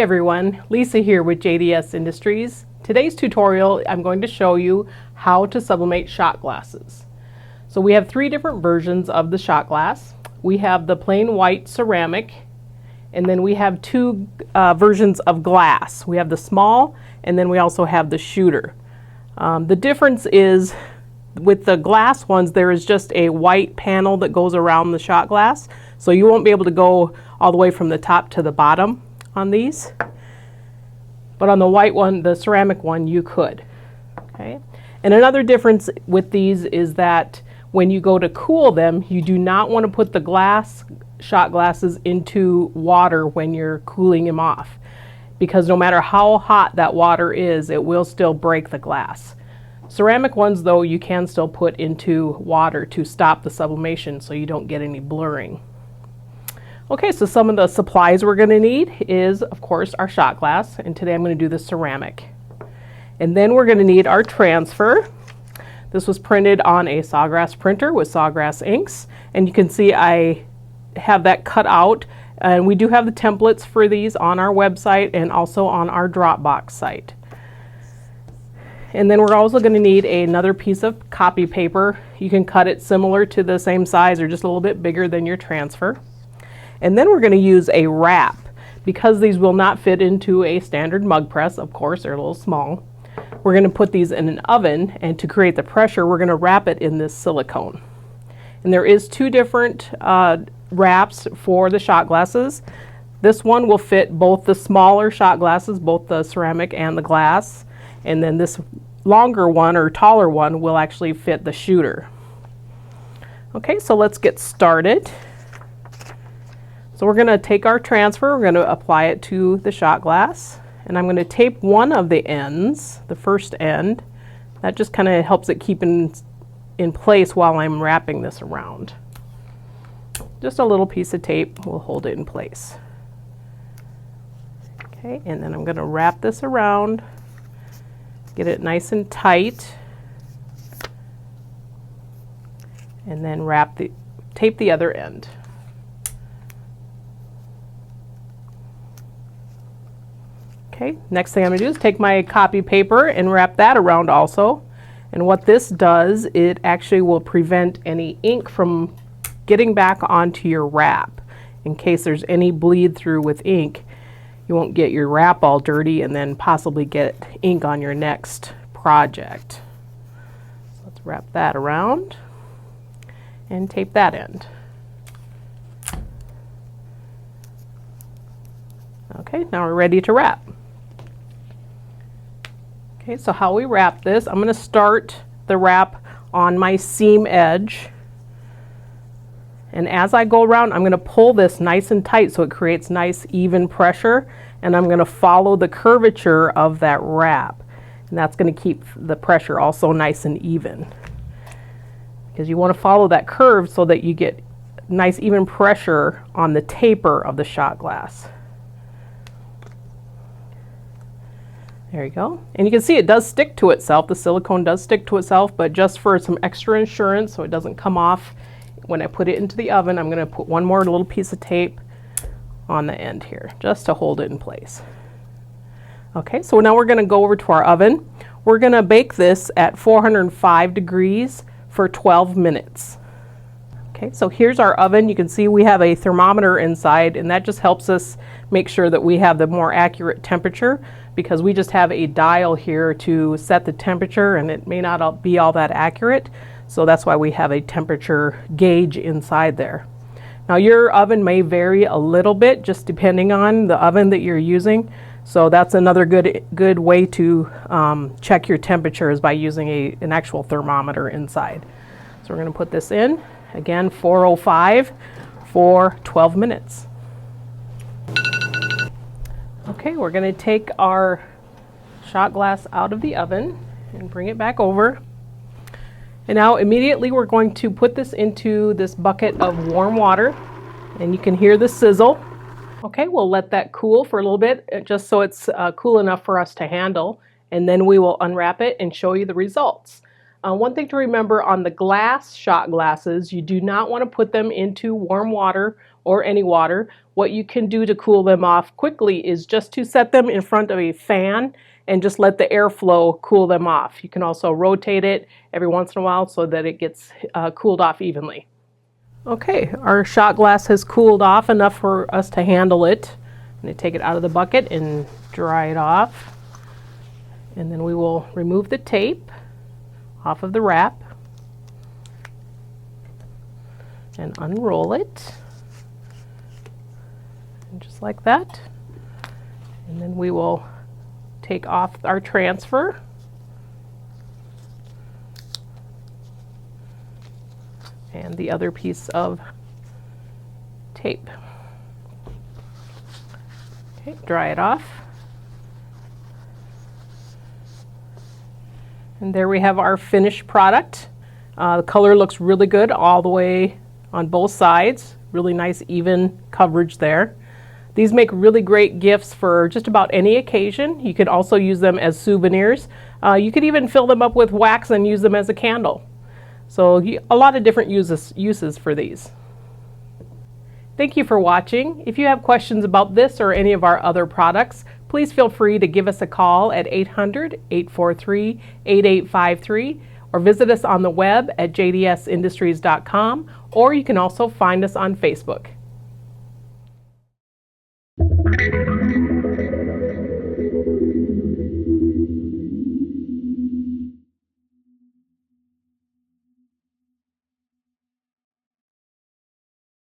everyone, Lisa here with JDS Industries. Today's tutorial I'm going to show you how to sublimate shot glasses. So we have three different versions of the shot glass. We have the plain white ceramic, and then we have two versions of glass. We have the small, and then we also have the shooter. The difference is with the glass ones, there is just a white panel that goes around the shot glass, so you won't be able to go all the way from the top to the bottom on these. But on the white one, the ceramic one, you could. Okay. And another difference with these is that when you go to cool them, you do not want to put the shot glasses into water when you're cooling them off, because no matter how hot that water is, it will still break the glass. Ceramic ones, though, you can still put into water to stop the sublimation so you don't get any blurring. Okay, so some of the supplies we're going to need is, of course, our shot glass, and today I'm going to do the ceramic. And then we're going to need our transfer. This was printed on a Sawgrass printer with Sawgrass inks, and you can see I have that cut out, and we do have the templates for these on our website and also on our Dropbox site. And then we're also going to need another piece of copy paper. You can cut it similar to the same size or just a little bit bigger than your transfer. And then we're going to use a wrap. Because these will not fit into a standard mug press, of course, they're a little small. We're going to put these in an oven, and to create the pressure, we're going to wrap it in this silicone. And there is two different wraps for the shot glasses. This one will fit both the smaller shot glasses, both the ceramic and the glass. And then this longer one or taller one will actually fit the shooter. Okay, so let's get started. So we're going to take our transfer, we're going to apply it to the shot glass, and I'm going to tape one of the ends, the first end. That just kind of helps it keep in place while I'm wrapping this around. Just a little piece of tape will hold it in place. Okay, and then I'm going to wrap this around, get it nice and tight, and then tape the other end. Okay, next thing I'm going to do is take my copy paper and wrap that around also. And what this does, it actually will prevent any ink from getting back onto your wrap. In case there's any bleed through with ink, you won't get your wrap all dirty and then possibly get ink on your next project. So let's wrap that around and tape that end. Okay, now we're ready to wrap. Okay, so how we wrap this, I'm going to start the wrap on my seam edge. And as I go around, I'm going to pull this nice and tight so it creates nice even pressure. And I'm going to follow the curvature of that wrap. And that's going to keep the pressure also nice and even. Because you want to follow that curve so that you get nice even pressure on the taper of the shot glass. There you go. And you can see it does stick to itself. The silicone does stick to itself, but just for some extra insurance so it doesn't come off when I put it into the oven, I'm going to put one more little piece of tape on the end here just to hold it in place. Okay, so now we're going to go over to our oven. We're going to bake this at 405 degrees for 12 minutes. Okay, so here's our oven. You can see we have a thermometer inside, and that just helps us make sure that we have the more accurate temperature, because we just have a dial here to set the temperature and it may not be all that accurate. So that's why we have a temperature gauge inside there. Now your oven may vary a little bit just depending on the oven that you're using. So that's another good way to check your temperature, is by using an actual thermometer inside. So we're going to put this in, again 405 for 12 minutes. Okay, we're going to take our shot glass out of the oven and bring it back over. And now immediately we're going to put this into this bucket of warm water, and you can hear the sizzle. Okay, we'll let that cool for a little bit just so it's cool enough for us to handle, and then we will unwrap it and show you the results. One thing to remember on the glass shot glasses, you do not want to put them into warm water or any water, what you can do to cool them off quickly is just to set them in front of a fan and just let the airflow cool them off. You can also rotate it every once in a while so that it gets cooled off evenly. Okay, our shot glass has cooled off enough for us to handle it. I'm going to take it out of the bucket and dry it off. And then we will remove the tape off of the wrap and unroll it. And just like that. And then we will take off our transfer. And the other piece of tape. Okay, dry it off. And there we have our finished product. The color looks really good all the way on both sides. Really nice even coverage there. These make really great gifts for just about any occasion. You could also use them as souvenirs. You could even fill them up with wax and use them as a candle. So a lot of different uses for these. Thank you for watching. If you have questions about this or any of our other products, please feel free to give us a call at 800-843-8853 or visit us on the web at jdsindustries.com, or you can also find us on Facebook.